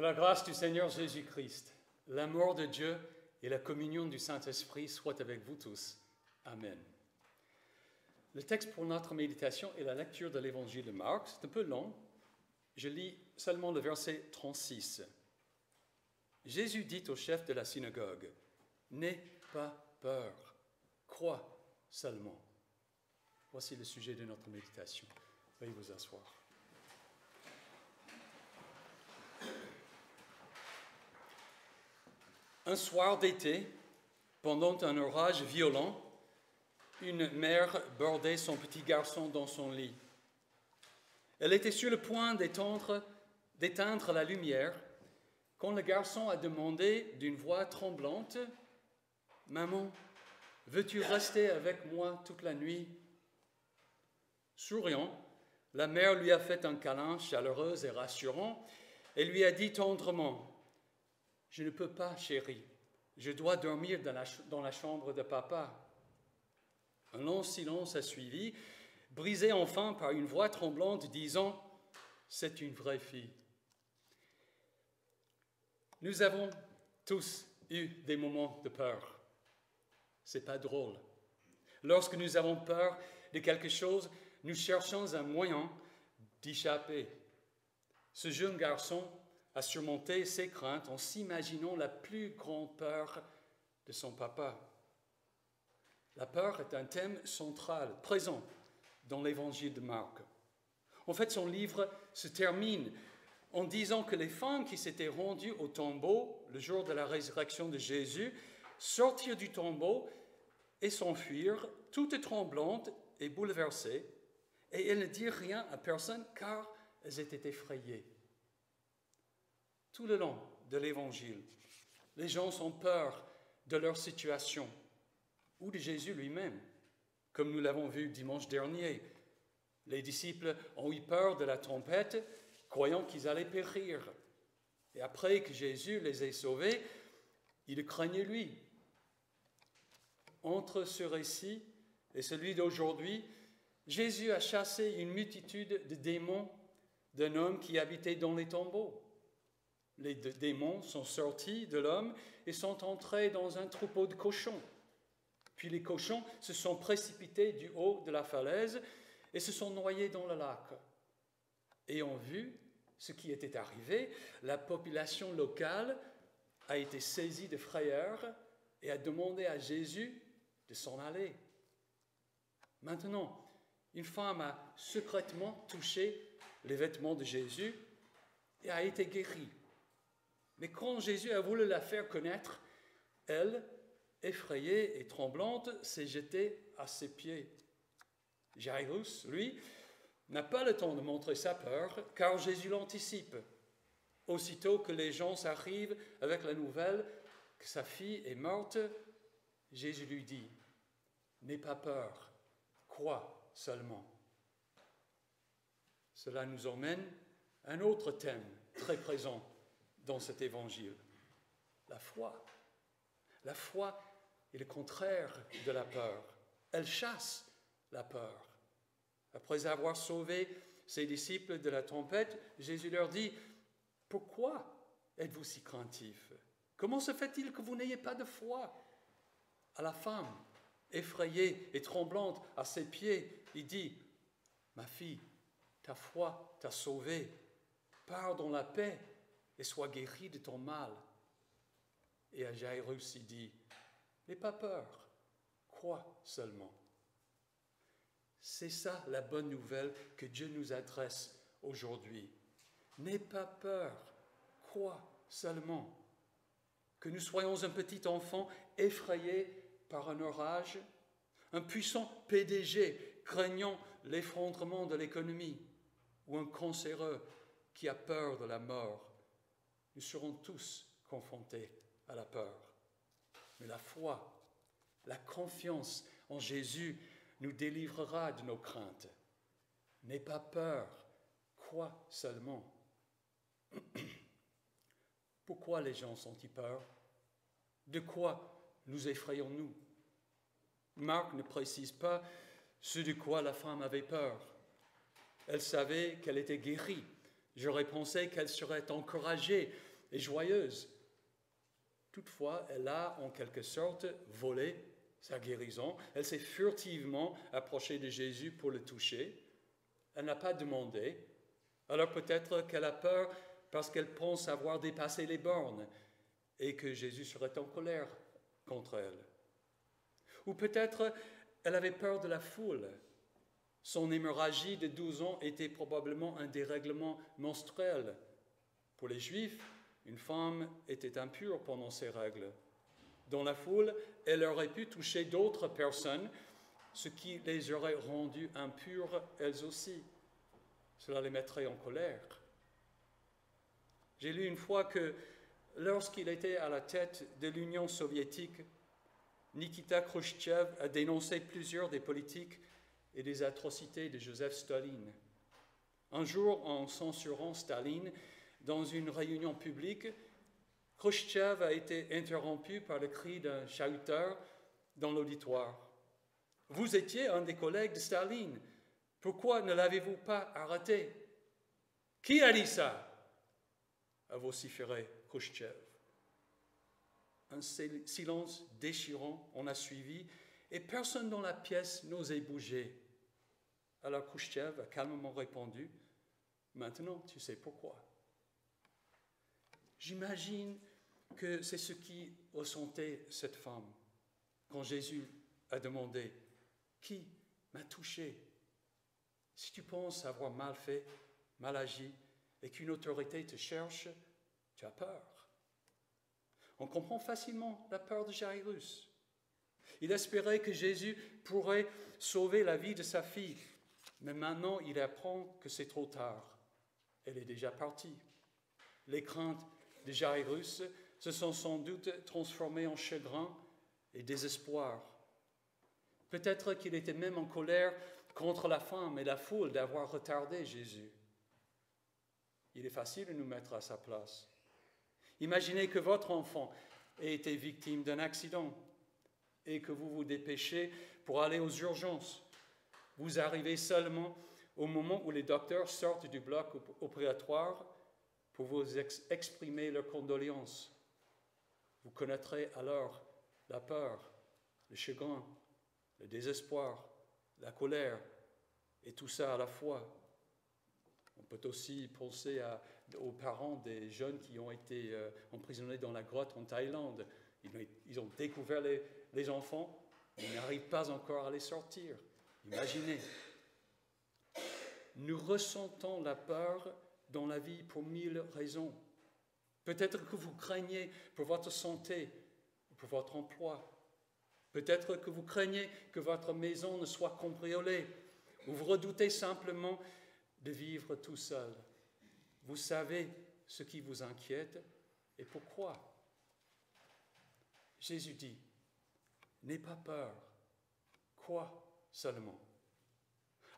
Que la grâce du Seigneur Jésus-Christ, l'amour de Dieu et la communion du Saint-Esprit soient avec vous tous. Amen. Le texte pour notre méditation est la lecture de l'Évangile de Marc. C'est un peu long. Je lis seulement le verset 36. Jésus dit au chef de la synagogue, « N'aie pas peur, crois seulement. » Voici le sujet de notre méditation. Veuillez vous asseoir. Un soir d'été, pendant un orage violent, une mère bordait son petit garçon dans son lit. Elle était sur le point d'éteindre la lumière quand le garçon a demandé d'une voix tremblante, « Maman, veux-tu rester avec moi toute la nuit ?» Souriant, la mère lui a fait un câlin chaleureux et rassurant et lui a dit tendrement, « Je ne peux pas, chérie, je dois dormir dans la chambre de papa. » Un long silence a suivi, brisé enfin par une voix tremblante disant « C'est une vraie fille. » Nous avons tous eu des moments de peur. C'est pas drôle. Lorsque nous avons peur de quelque chose, nous cherchons un moyen d'y échapper. Ce jeune garçon a surmonté ses craintes en s'imaginant la plus grande peur de son papa. La peur est un thème central, présent dans l'Évangile de Marc. En fait, son livre se termine en disant que les femmes qui s'étaient rendues au tombeau le jour de la résurrection de Jésus sortirent du tombeau et s'enfuirent, toutes tremblantes et bouleversées, et elles ne dirent rien à personne car elles étaient effrayées. Tout le long de l'Évangile, les gens ont peur de leur situation ou de Jésus lui-même, comme nous l'avons vu dimanche dernier. Les disciples ont eu peur de la tempête, croyant qu'ils allaient périr. Et après que Jésus les ait sauvés, ils le craignaient lui. Entre ce récit et celui d'aujourd'hui, Jésus a chassé une multitude de démons d'un homme qui habitait dans les tombeaux. Les démons sont sortis de l'homme et sont entrés dans un troupeau de cochons. Puis les cochons se sont précipités du haut de la falaise et se sont noyés dans le lac. Ayant vu ce qui était arrivé, la population locale a été saisie de frayeur et a demandé à Jésus de s'en aller. Maintenant, une femme a secrètement touché les vêtements de Jésus et a été guérie. Mais quand Jésus a voulu la faire connaître, elle, effrayée et tremblante, s'est jetée à ses pieds. Jairus, lui, n'a pas le temps de montrer sa peur, car Jésus l'anticipe. Aussitôt que les gens arrivent avec la nouvelle que sa fille est morte, Jésus lui dit, « N'aie pas peur, crois seulement. » Cela nous emmène à un autre thème très présent dans cet évangile, la foi. La foi est le contraire de la peur. Elle chasse la peur. Après avoir sauvé ses disciples de la tempête, Jésus leur dit, « Pourquoi êtes-vous si craintifs? Comment se fait-il que vous n'ayez pas de foi ?» À la femme, effrayée et tremblante à ses pieds, il dit, « Ma fille, ta foi t'a sauvée. Pars dans la paix et sois guérie de ton mal. » Et à Jairus, il dit, « N'aie pas peur, crois seulement. » C'est ça la bonne nouvelle que Dieu nous adresse aujourd'hui. N'aie pas peur, crois seulement. Que nous soyons un petit enfant effrayé par un orage, un puissant PDG craignant l'effondrement de l'économie, ou un cancéreux qui a peur de la mort, nous serons tous confrontés à la peur. Mais la foi, la confiance en Jésus nous délivrera de nos craintes. N'aie pas peur, crois seulement. Pourquoi les gens ont-ils peur? De quoi nous effrayons-nous? Marc ne précise pas ce de quoi la femme avait peur. Elle savait qu'elle était guérie. J'aurais pensé qu'elle serait encouragée et joyeuse. Toutefois, elle a en quelque sorte volé sa guérison. Elle s'est furtivement approchée de Jésus pour le toucher. Elle n'a pas demandé. Alors peut-être qu'elle a peur parce qu'elle pense avoir dépassé les bornes et que Jésus serait en colère contre elle. Ou peut-être elle avait peur de la foule. Son hémorragie de 12 ans était probablement un dérèglement menstruel. Pour les Juifs, une femme était impure pendant ses règles. Dans la foule, elle aurait pu toucher d'autres personnes, ce qui les aurait rendues impures elles aussi. Cela les mettrait en colère. J'ai lu une fois que lorsqu'il était à la tête de l'Union soviétique, Nikita Khrouchtchev a dénoncé plusieurs des politiques et des atrocités de Joseph Staline. Un jour, en censurant Staline dans une réunion publique, Khrouchtchev a été interrompu par le cri d'un chahuteur dans l'auditoire. « Vous étiez un des collègues de Staline. Pourquoi ne l'avez-vous pas arrêté ?»« Qui a dit ça ?» a vociféré Khrouchtchev. Un silence déchirant en a suivi et personne dans la pièce n'osait bouger. Alors Khrouchtchev a calmement répondu « Maintenant, tu sais pourquoi. » J'imagine que c'est ce qui ressentait cette femme quand Jésus a demandé « Qui m'a touché ?» Si tu penses avoir mal fait, mal agi, et qu'une autorité te cherche, tu as peur. On comprend facilement la peur de Jairus. Il espérait que Jésus pourrait sauver la vie de sa fille, mais maintenant il apprend que c'est trop tard. Elle est déjà partie. Les craintes de Jairus se sont sans doute transformées en chagrin et désespoir. Peut-être qu'il était même en colère contre la femme et la foule d'avoir retardé Jésus. Il est facile de nous mettre à sa place. Imaginez que votre enfant ait été victime d'un accident et que vous vous dépêchez pour aller aux urgences. Vous arrivez seulement au moment où les docteurs sortent du bloc opératoire pour vous exprimer leurs condoléances. Vous connaîtrez alors la peur, le chagrin, le désespoir, la colère, et tout ça à la fois. On peut aussi penser aux parents des jeunes qui ont été emprisonnés dans la grotte en Thaïlande. Ils ont découvert les enfants, mais ils n'arrivent pas encore à les sortir. Imaginez. Nous ressentons la peur dans la vie pour 1000 raisons. Peut-être que vous craignez pour votre santé, pour votre emploi. Peut-être que vous craignez que votre maison ne soit cambriolée, ou vous redoutez simplement de vivre tout seul. Vous savez ce qui vous inquiète et pourquoi. Jésus dit, n'aie pas peur. Quoi seulement?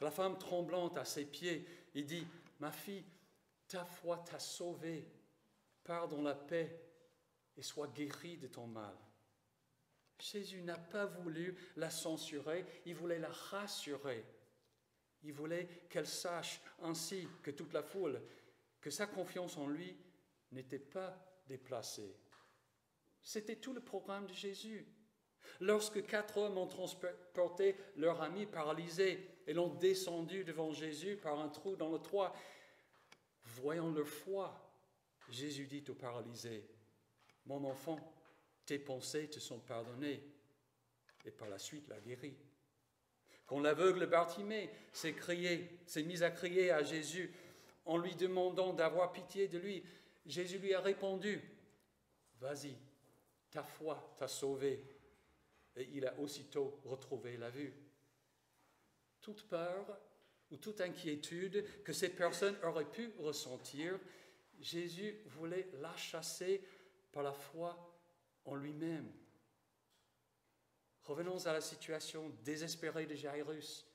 La femme tremblante à ses pieds, il dit, ma fille, ta foi t'a sauvée. Pars dans la paix et sois guérie de ton mal. Jésus n'a pas voulu la censurer, il voulait la rassurer. Il voulait qu'elle sache, ainsi que toute la foule, que sa confiance en lui n'était pas déplacée. C'était tout le programme de Jésus. Lorsque 4 hommes ont transporté leur ami paralysé et l'ont descendu devant Jésus par un trou dans le toit, voyant leur foi, Jésus dit au paralysé, « Mon enfant, tes pensées te sont pardonnées. » Et par la suite l'a guéri. Quand l'aveugle Bartimée s'est mis à crier à Jésus en lui demandant d'avoir pitié de lui, Jésus lui a répondu, « Vas-y, ta foi t'a sauvé. » Et il a aussitôt retrouvé la vue. Toute peur ou toute inquiétude que ces personnes auraient pu ressentir, Jésus voulait la chasser par la foi en lui-même. Revenons à la situation désespérée de Jairus.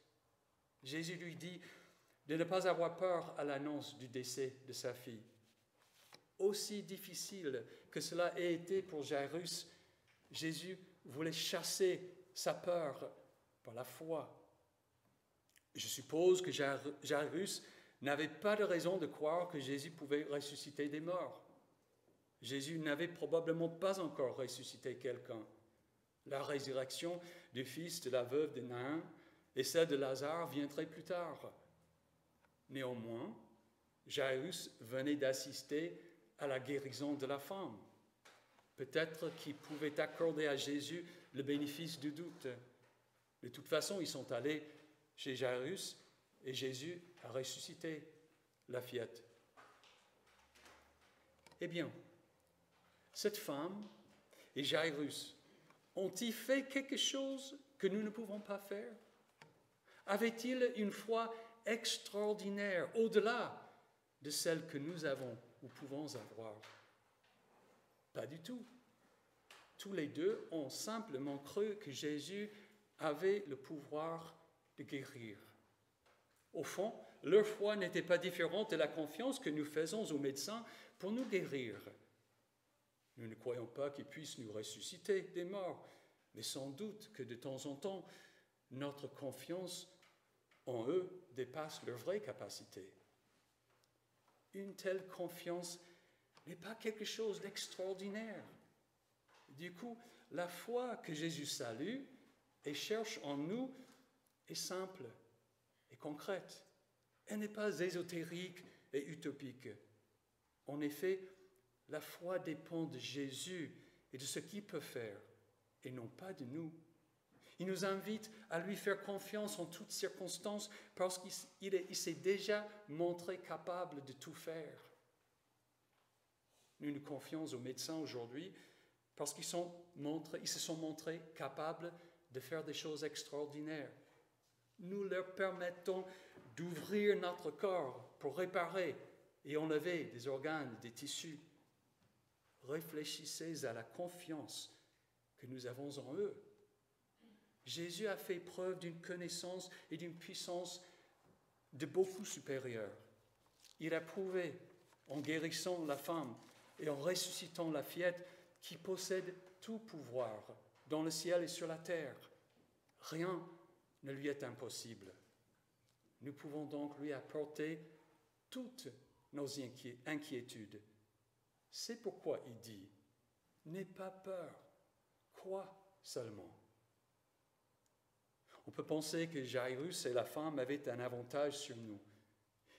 Jésus lui dit de ne pas avoir peur à l'annonce du décès de sa fille. Aussi difficile que cela ait été pour Jairus, Jésus voulait chasser sa peur par la foi. Je suppose que Jairus n'avait pas de raison de croire que Jésus pouvait ressusciter des morts. Jésus n'avait probablement pas encore ressuscité quelqu'un. La résurrection du fils de la veuve de Nain et celle de Lazare viendraient plus tard. Néanmoins, Jairus venait d'assister à la guérison de la femme. Peut-être qu'il pouvait accorder à Jésus le bénéfice du doute. De toute façon, ils sont allés chez Jairus et Jésus a ressuscité la fillette. Eh bien, cette femme et Jairus ont-ils fait quelque chose que nous ne pouvons pas faire? Avaient-ils une foi extraordinaire, au-delà de celle que nous avons ou pouvons avoir? Pas du tout. Tous les deux ont simplement cru que Jésus avait le pouvoir de guérir. Au fond, leur foi n'était pas différente de la confiance que nous faisons aux médecins pour nous guérir. Nous ne croyons pas qu'ils puissent nous ressusciter des morts, mais sans doute que de temps en temps, notre confiance en eux dépasse leur vraie capacité. Une telle confiance n'est pas quelque chose d'extraordinaire. Du coup, la foi que Jésus salue et cherche en nous est simple et concrète. Elle n'est pas ésotérique et utopique. En effet, la foi dépend de Jésus et de ce qu'il peut faire, et non pas de nous. Il nous invite à lui faire confiance en toutes circonstances parce qu'il s'est déjà montré capable de tout faire. Nous nous confions aux médecins aujourd'hui parce qu'ils se sont montrés capables de faire des choses extraordinaires. Nous leur permettons d'ouvrir notre corps pour réparer et enlever des organes, des tissus. Réfléchissez à la confiance que nous avons en eux. Jésus a fait preuve d'une connaissance et d'une puissance de beaucoup supérieure. Il a prouvé, en guérissant la femme et en ressuscitant la fillette, qu'il possède tout pouvoir dans le ciel et sur la terre. Rien ne lui est impossible. Nous pouvons donc lui apporter toutes nos inquiétudes. C'est pourquoi il dit « N'aie pas peur, crois seulement ». On peut penser que Jairus et la femme avaient un avantage sur nous.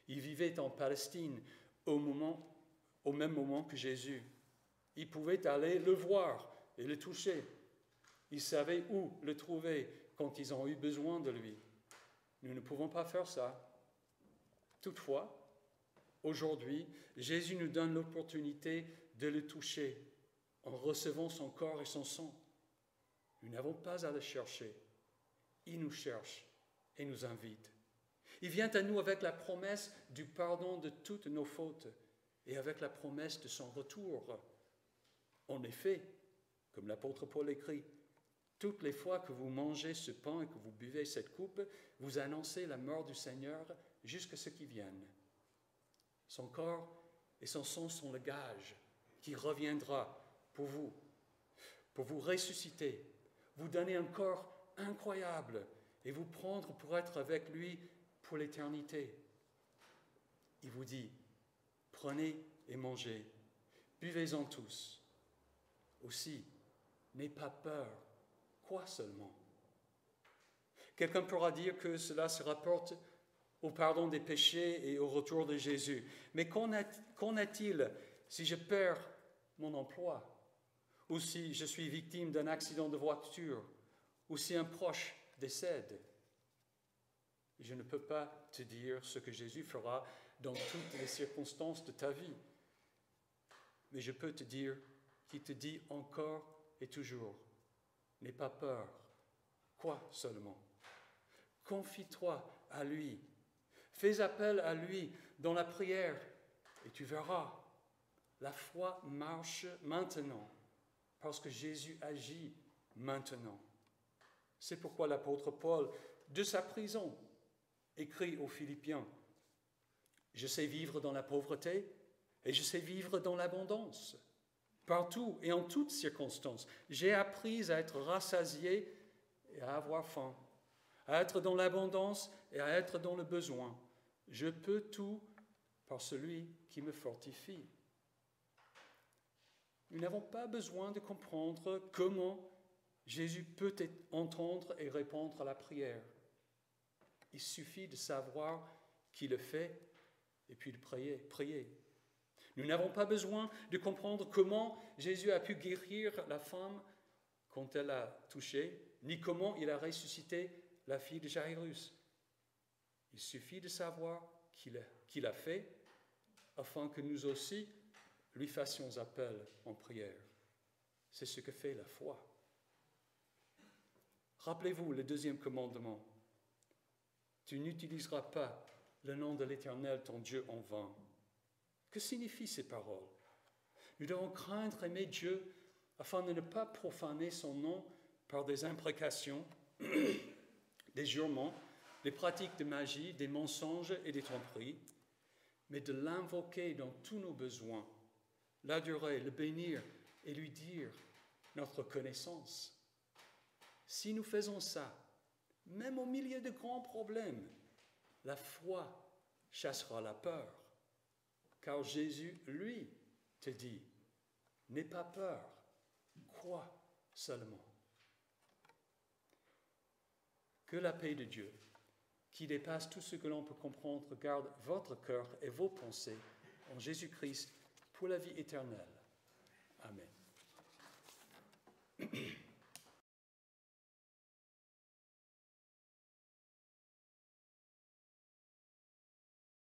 Ils vivaient en Palestine au même moment que Jésus. Ils pouvaient aller le voir et le toucher. Ils savaient où le trouver quand ils ont eu besoin de lui. Nous ne pouvons pas faire ça. Toutefois, aujourd'hui, Jésus nous donne l'opportunité de le toucher en recevant son corps et son sang. Nous n'avons pas à le chercher. Il nous cherche et nous invite. Il vient à nous avec la promesse du pardon de toutes nos fautes et avec la promesse de son retour. En effet, comme l'apôtre Paul écrit, toutes les fois que vous mangez ce pain et que vous buvez cette coupe, vous annoncez la mort du Seigneur jusqu'à ce qu'il vienne. Son corps et son sang sont le gage qui reviendra pour vous ressusciter, vous donner un corps incroyable et vous prendre pour être avec lui pour l'éternité. Il vous dit, prenez et mangez, buvez-en tous. Aussi, n'aie pas peur, crois seulement. Quelqu'un pourra dire que cela se rapporte au pardon des péchés et au retour de Jésus. Mais qu'en est-il si je perds mon emploi, ou si je suis victime d'un accident de voiture, ou si un proche décède? Je ne peux pas te dire ce que Jésus fera dans toutes les circonstances de ta vie. Mais je peux te dire qu'il te dit encore et toujours, n'aie pas peur, crois seulement. Confie-toi à lui. Fais appel à lui dans la prière et tu verras. La foi marche maintenant parce que Jésus agit maintenant. C'est pourquoi l'apôtre Paul, de sa prison, écrit aux Philippiens, « Je sais vivre dans la pauvreté et je sais vivre dans l'abondance. Partout et en toutes circonstances, j'ai appris à être rassasié et à avoir faim, à être dans l'abondance et à être dans le besoin. Je peux tout par celui qui me fortifie. » Nous n'avons pas besoin de comprendre comment Jésus peut entendre et répondre à la prière. Il suffit de savoir qu'il le fait et puis de prier. Nous n'avons pas besoin de comprendre comment Jésus a pu guérir la femme quand elle a touché, ni comment il a ressuscité la fille de Jairus. Il suffit de savoir qu'il a fait afin que nous aussi lui fassions appel en prière. C'est ce que fait la foi. Rappelez-vous le deuxième commandement. Tu n'utiliseras pas le nom de l'Éternel, ton Dieu, en vain. Que signifient ces paroles? Nous devons craindre et aimer Dieu afin de ne pas profaner son nom par des imprécations, des jurements, des pratiques de magie, des mensonges et des tromperies, mais de l'invoquer dans tous nos besoins, l'adorer, le bénir et lui dire notre connaissance. Si nous faisons ça, même au milieu de grands problèmes, la foi chassera la peur. Car Jésus, lui, te dit, n'aie pas peur, crois seulement. Que la paix de Dieu, qui dépasse tout ce que l'on peut comprendre, garde votre cœur et vos pensées en Jésus-Christ pour la vie éternelle. Amen.